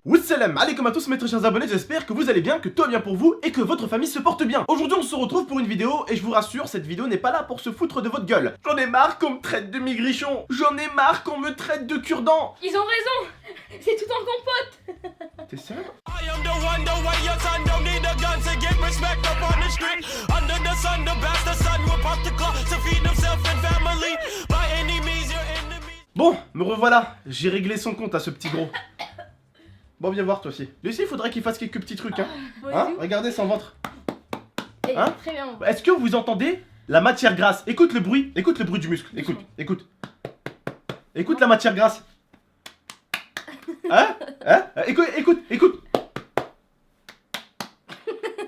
Wassalam alaikum à tous mes très chers abonnés, j'espère que vous allez bien, que tout va bien pour vous et que votre famille se porte bien. Aujourd'hui on se retrouve pour une vidéo et je vous rassure, cette vidéo n'est pas là pour se foutre de votre gueule. J'en ai marre qu'on me traite de migrichon, j'en ai marre qu'on me traite de cure-dent. Ils ont raison. C'est tout en compote. T'es sérieux? I am the one, the way your son don't need a gun to get respect up on the street. Under the sun, the bastard son will pop the clock to feed himself and family. By any means, your enemy. Bon, me revoilà, j'ai réglé son compte à ce petit gros. Bon, viens voir toi aussi. Lui aussi il faudrait qu'il fasse quelques petits trucs hein. Hein? Regardez son ventre. Hein? Très bien. Est-ce que vous entendez la matière grasse? Écoute le bruit du muscle, écoute, écoute. Écoute la matière grasse. Hein? Hein? Écoute.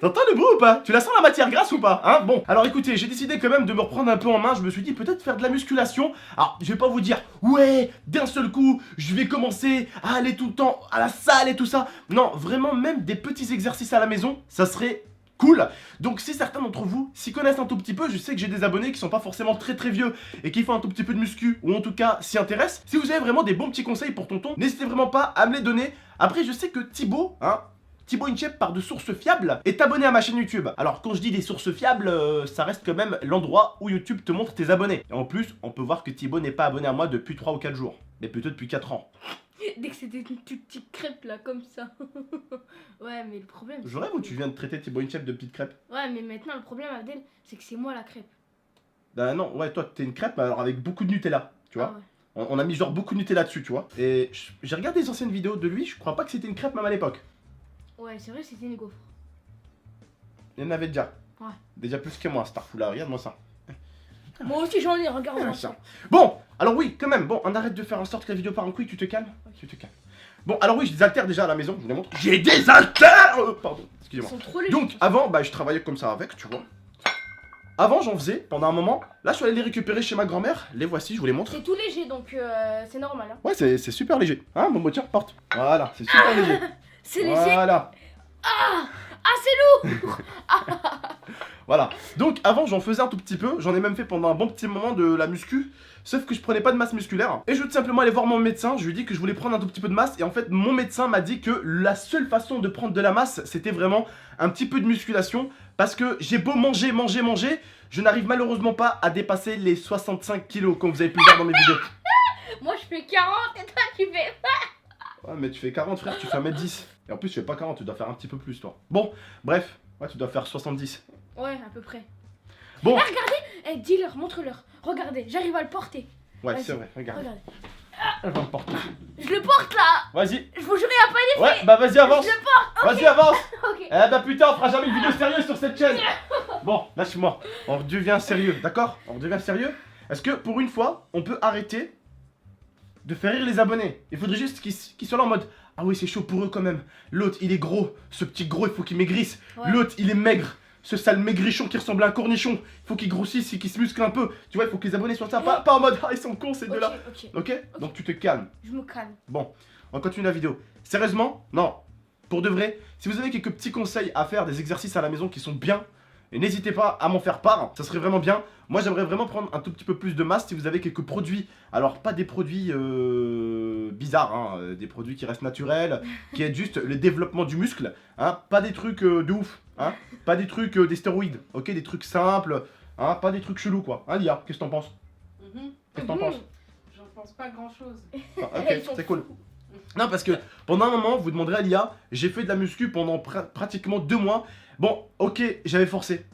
T'entends le bruit ou pas? Tu la sens la matière grasse ou pas? Hein? Bon, alors écoutez, j'ai décidé quand même de me reprendre un peu en main. Je me suis dit peut-être faire de la musculation. Alors, je vais pas vous dire, ouais, d'un seul coup, je vais commencer à aller tout le temps à la salle et tout ça. Non, vraiment, même des petits exercices à la maison, ça serait cool. Donc si certains d'entre vous s'y connaissent un tout petit peu, je sais que j'ai des abonnés qui sont pas forcément très vieux et qui font un tout petit peu de muscu ou en tout cas s'y intéressent. Si vous avez vraiment des bons petits conseils pour tonton, n'hésitez vraiment pas à me les donner. Après je sais que Thibaut, Thibaut Inchep part de sources fiables est abonné à ma chaîne YouTube. Alors quand je dis des sources fiables, ça reste quand même l'endroit où YouTube te montre tes abonnés. Et en plus, on peut voir que Thibaut n'est pas abonné à moi depuis 3 ou 4 jours, mais plutôt depuis 4 ans. Dès que c'était une toute petite crêpe là, comme ça. Ouais, mais le problème. Je rêve où tu viens de traiter Thibaut Inchep de petite crêpe. Ouais, mais maintenant le problème, Abdel, c'est que c'est moi la crêpe. Bah non, ouais, toi t'es une crêpe alors avec beaucoup de Nutella, tu vois. Ah ouais. On a mis genre beaucoup de Nutella dessus, tu vois. Et j'ai regardé les anciennes vidéos de lui, je crois pas que c'était une crêpe même à l'époque. Ouais, c'est vrai, c'était une gaufre. Il y en avait déjà. Ouais. Déjà plus que moi, Starfou là, regarde-moi ça. Moi aussi j'en ai, regarde-moi ça. Bon, alors oui, quand même, bon, on arrête de faire en sorte que la vidéo part en couille, tu te calmes? Tu te calmes. Bon, alors oui, j'ai des haltères déjà à la maison, je vous les montre. J'ai des haltères pardon, Ils excusez-moi. sont trop légers. Donc, avant, bah, je travaillais comme ça avec, tu vois. Avant, j'en faisais pendant un moment. Là, je suis allé les récupérer chez ma grand-mère. Les voici, je vous les montre. C'est tout léger, donc c'est normal. Hein. Ouais, c'est super léger. Hein, mon tiens, porte. Voilà, c'est super léger. C'est léger. Voilà. Ah, c'est lourd. Voilà. Donc avant j'en faisais un tout petit peu, j'en ai même fait pendant un bon petit moment de la muscu, sauf que je prenais pas de masse musculaire. Et je veux tout simplement aller voir mon médecin, je lui ai dit que je voulais prendre un tout petit peu de masse, et en fait mon médecin m'a dit que la seule façon de prendre de la masse, c'était vraiment un petit peu de musculation, parce que j'ai beau manger, je n'arrive malheureusement pas à dépasser les 65 kilos, comme vous avez pu voir dans mes vidéos. Moi je fais 40 et toi tu fais. Ouais mais tu fais 40 frère, tu fais 1m10. Et en plus tu fais pas 40, tu dois faire un petit peu plus toi. Bon, bref, ouais tu dois faire 70. Ouais, à peu près. Bon. Ah, regardez. Eh, dis-leur, montre-leur. Regardez, j'arrive à le porter. Ouais Vas-y. c'est vrai, regarde. Regardez. Elle va me porter. Je le porte là. Vas-y. Je vous jure, il n'y a pas d'effet. Ouais, bah vas-y avance. Je le porte. Vas-y avance. Ok. Eh bah putain, on fera jamais une vidéo sérieuse sur cette chaîne. Bon, lâche-moi. On redevient sérieux, d'accord? On redevient sérieux. Est-ce que pour une fois, on peut arrêter de faire rire les abonnés? Il faudrait juste qu'ils soient là en mode ah oui, c'est chaud pour eux quand même. L'autre, il est gros. Ce petit gros, il faut qu'il maigrisse. Ouais. L'autre, il est maigre. Ce sale maigrichon qui ressemble à un cornichon. Il faut qu'il grossisse et qu'il se muscle un peu. Tu vois, il faut que les abonnés soient ça. Pas en mode ah, ils sont cons ces deux-là. Ok. Ok? Donc tu te calmes. Je me calme. Bon, on continue la vidéo. Sérieusement, non, pour de vrai, si vous avez quelques petits conseils à faire, des exercices à la maison qui sont bien, n'hésitez pas à m'en faire part, ça serait vraiment bien. Moi j'aimerais vraiment prendre un tout petit peu plus de masse si vous avez quelques produits. Alors pas des produits bizarres, hein, des produits qui restent naturels, qui aident juste le développement du muscle, hein, pas des trucs de ouf, hein, pas des trucs des stéroïdes, ok, des trucs simples, hein, pas des trucs chelous quoi. Hein Lia, qu'est-ce que t'en penses? Qu'est-ce que t'en penses? J'en pense pas grand chose. Ah, Ils ok, sont c'est cool. fous. Non parce que pendant un moment vous demanderez à l'IA, j'ai fait de la muscu pendant pratiquement 2 mois. Bon ok j'avais forcé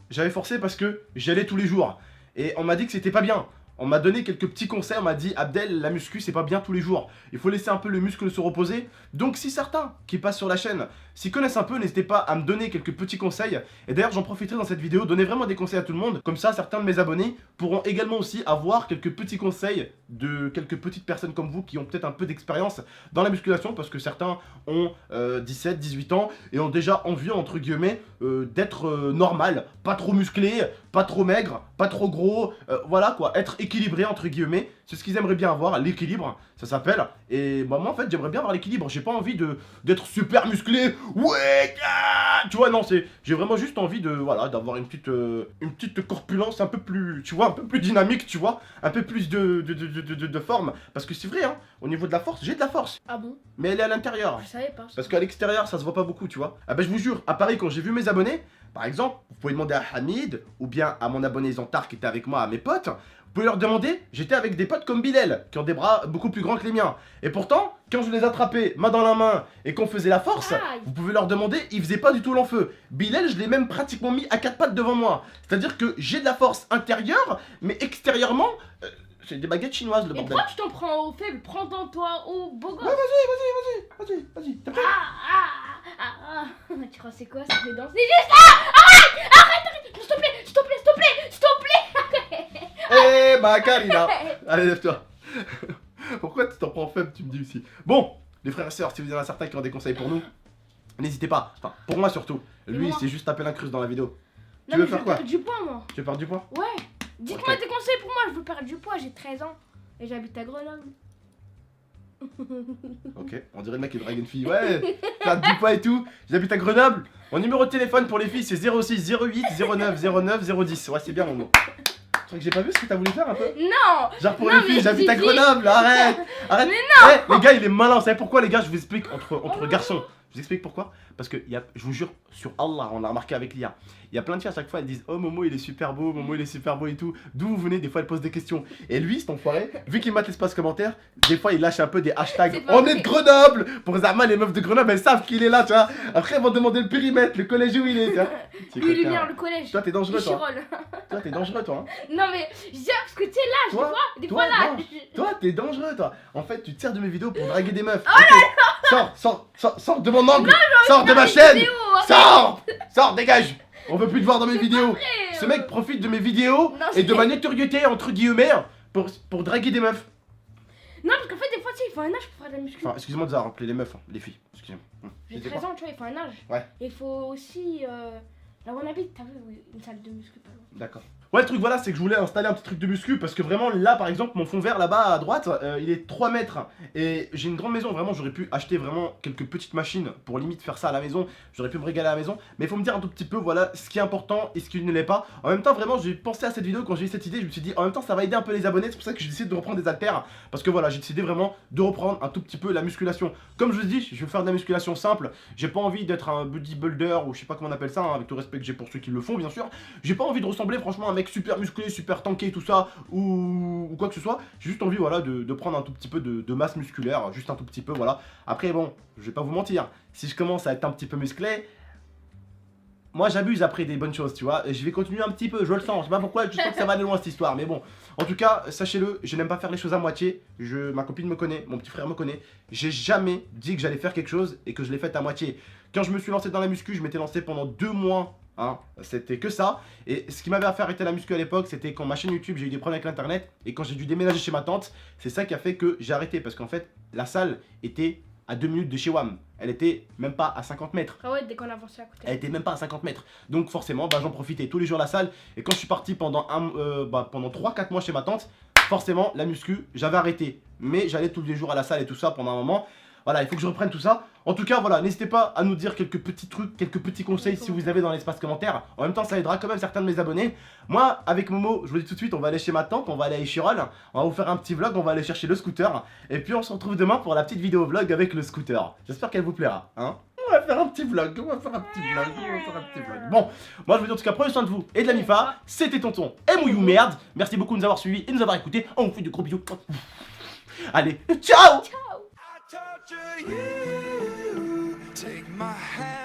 parce que j'allais tous les jours. Et on m'a dit que c'était pas bien. On m'a donné quelques petits conseils, on m'a dit Abdel la muscu c'est pas bien tous les jours. Il faut laisser un peu le muscle se reposer. Donc si certains qui passent sur la chaîne s'y connaissent un peu, n'hésitez pas à me donner quelques petits conseils. Et d'ailleurs j'en profiterai dans cette vidéo, donner vraiment des conseils à tout le monde. Comme ça certains de mes abonnés pourront également aussi avoir quelques petits conseils de quelques petites personnes comme vous qui ont peut-être un peu d'expérience dans la musculation. Parce que certains ont 17, 18 ans et ont déjà envie entre guillemets d'être normal. Pas trop musclé, pas trop maigre, pas trop gros, voilà quoi, être équilibré entre guillemets, c'est ce qu'ils aimeraient bien avoir, l'équilibre, ça s'appelle. Et bah moi en fait j'aimerais bien avoir l'équilibre, j'ai pas envie d'être super musclé, ouais, tu vois, non, j'ai vraiment juste envie de, voilà, d'avoir une petite corpulence un peu plus, tu vois, un peu plus dynamique, tu vois, un peu plus de forme, parce que c'est vrai, hein, au niveau de la force, j'ai de la force, Ah bon? mais elle est à l'intérieur. Je savais pas. Parce qu'à l'extérieur, ça se voit pas beaucoup, tu vois. Ah bah je vous jure, à Paris, quand j'ai vu mes abonnés, par exemple, vous pouvez demander à Hamid, ou bien à mon abonné Zantar qui était avec moi, à mes potes, vous pouvez leur demander, j'étais avec des potes comme Bilal, qui ont des bras beaucoup plus grands que les miens. Et pourtant, quand je les attrapais main dans la main et qu'on faisait la force, Aïe. vous pouvez leur demander, ils faisaient pas du tout l'enfeu. Bilal, je l'ai même pratiquement mis à 4 pattes devant moi. C'est-à-dire que j'ai de la force intérieure, mais extérieurement, c'est des baguettes chinoises, le Mais bordel. pourquoi tu t'en prends au faible? Prends-en toi au beau gosse. Vas-y, t'es prêt? Tu crois c'est quoi? Ça fait danser juste là? Arrête! S'il te plaît! Eh Macarena. Allez, lève-toi. Pourquoi tu t'en prends faible, tu me dis aussi. Bon, les frères et sœurs, si vous en avez certains qui ont des conseils pour nous, n'hésitez pas. Enfin, pour moi surtout. Lui, il moi s'est juste tapé l'incruste dans la vidéo. Non, veux mais je faire veux quoi? perdre du poids, moi. Tu veux perdre du poids? Ouais. Dites-moi Ok. tes conseils pour moi, je veux perdre du poids, j'ai 13 ans. Et j'habite à Grenoble. Ok, on dirait le mec qui drague une fille. Ouais, perdre du poids et tout. J'habite à Grenoble. Mon numéro de téléphone pour les filles, c'est 06 08 09 09 010. Ouais, c'est bien mon nom. Tu crois que j'ai pas vu ce que t'as voulu faire un peu? Non! Genre pour Non, les filles, mais j'habite à j'ai Grenoble, arrête! Arrête! Mais non! Les gars, il est malin, vous savez pourquoi les gars? Je vous explique entre garçons. Je vous explique pourquoi? Parce que, je vous jure, sur Allah, on a remarqué avec l'IA, il y a plein de filles à chaque fois, elles disent oh Momo il est super beau, Momo il est super beau et tout. D'où vous venez? Des fois elles posent des questions. Et lui, cet enfoiré, vu qu'il mate l'espace commentaire, des fois il lâche un peu des hashtags. C'est pas On vrai. est de Grenoble! Pour Zama, les meufs de Grenoble, elles savent qu'il est là, tu vois. Après, elles vont demander le périmètre, le collège où il est, tu vois. C'est Lui, coquin. lumière, le collège. Toi, t'es dangereux, toi. Chirol. Toi, t'es dangereux, toi. Hein. Non, mais je dis parce que tu sais, là, Toi, des toi, fois là. non. Toi, t'es dangereux, toi. En fait, tu te sers de mes vidéos pour draguer des meufs. Oh Ok. Sors de mon angle. Sors de ma chaîne. Sors, dégage. On veut plus te voir dans mes vidéos. Ce mec profite de mes vidéos Non, et de c'est- ma notoriété, entre guillemets, pour draguer des meufs. Non, parce qu'en fait, des fois, tu sais, il faut un âge pour faire de la muscu. Enfin, excusez-moi de ça, rappeler les meufs, hein, les filles. Excusez-moi. J'ai C'était 13 quoi ans, tu vois, il faut un âge. Ouais. Et il faut aussi. Là où on habite, t'as vu, oui, une salle de muscu pas loin. D'accord. Ouais, le truc, voilà, c'est que je voulais installer un petit truc de muscu parce que vraiment, là, par exemple, mon fond vert là-bas à droite, il est 3 mètres. Et j'ai une grande maison, vraiment, j'aurais pu acheter vraiment quelques petites machines pour limite faire ça à la maison. J'aurais pu me régaler à la maison. Mais il faut me dire un tout petit peu, voilà, ce qui est important et ce qui ne l'est pas. En même temps, vraiment, j'ai pensé à cette vidéo quand j'ai eu cette idée. Je me suis dit, en même temps, ça va aider un peu les abonnés. C'est pour ça que j'ai décidé de reprendre des haltères. Parce que voilà, j'ai décidé vraiment de reprendre un tout petit peu la musculation. Comme je vous dis, je vais faire de la musculation simple. J'ai pas envie d'être un bodybuilder ou je sais pas comment on appelle ça, hein, avec tout le respect que j'ai pour ceux qui le font, bien sûr. J'ai pas envie de ressembler franchement à un mec super musclé, super tanké, tout ça, ou quoi que ce soit. J'ai juste envie, voilà, de prendre un tout petit peu de masse musculaire, juste un tout petit peu, voilà. Après, bon, je vais pas vous mentir, si je commence à être un petit peu musclé, moi j'abuse après des bonnes choses, tu vois. Et je vais continuer un petit peu, je le sens, je sais pas pourquoi, je sens que ça va aller loin cette histoire, mais bon. En tout cas, sachez-le, je n'aime pas faire les choses à moitié. Ma copine me connaît, mon petit frère me connaît. J'ai jamais dit que j'allais faire quelque chose et que je l'ai fait à moitié. Quand je me suis lancé dans la muscu, je m'étais lancé pendant 2 mois. Hein, c'était que ça. Et ce qui m'avait fait arrêter la muscu à l'époque, c'était quand ma chaîne YouTube, j'ai eu des problèmes avec l'internet. Et quand j'ai dû déménager chez ma tante, c'est ça qui a fait que j'ai arrêté. Parce qu'en fait, la salle était à 2 minutes de chez WAM. Elle était même pas à 50 mètres. Ah ouais, dès qu'on avançait à côté. Elle était même pas à 50 mètres. Donc forcément, bah, j'en profitais tous les jours à la salle. Et quand je suis parti pendant 3-4 mois chez ma tante, forcément, la muscu, j'avais arrêté. Mais j'allais tous les jours à la salle et tout ça pendant un moment. Voilà, il faut que je reprenne tout ça. En tout cas, voilà, n'hésitez pas à nous dire quelques petits trucs, quelques petits conseils si vous avez dans l'espace commentaire. En même temps, ça aidera quand même certains de mes abonnés. Moi, avec Momo, je vous dis tout de suite, on va aller chez ma tante, on va aller à Échirol. On va vous faire un petit vlog, on va aller chercher le scooter. Et puis on se retrouve demain pour la petite vidéo vlog avec le scooter. J'espère qu'elle vous plaira, hein. On va faire un petit vlog, on va faire un petit vlog, on va faire un petit vlog. Bon, moi je vous dis en tout cas, prenez soin de vous et de la Mifa. C'était Tonton et Mouillou Merde. Merci beaucoup de nous avoir suivis et de nous avoir écoutés. On vous fait de gros bisous. Allez, ciao. I torture you. Take my hand.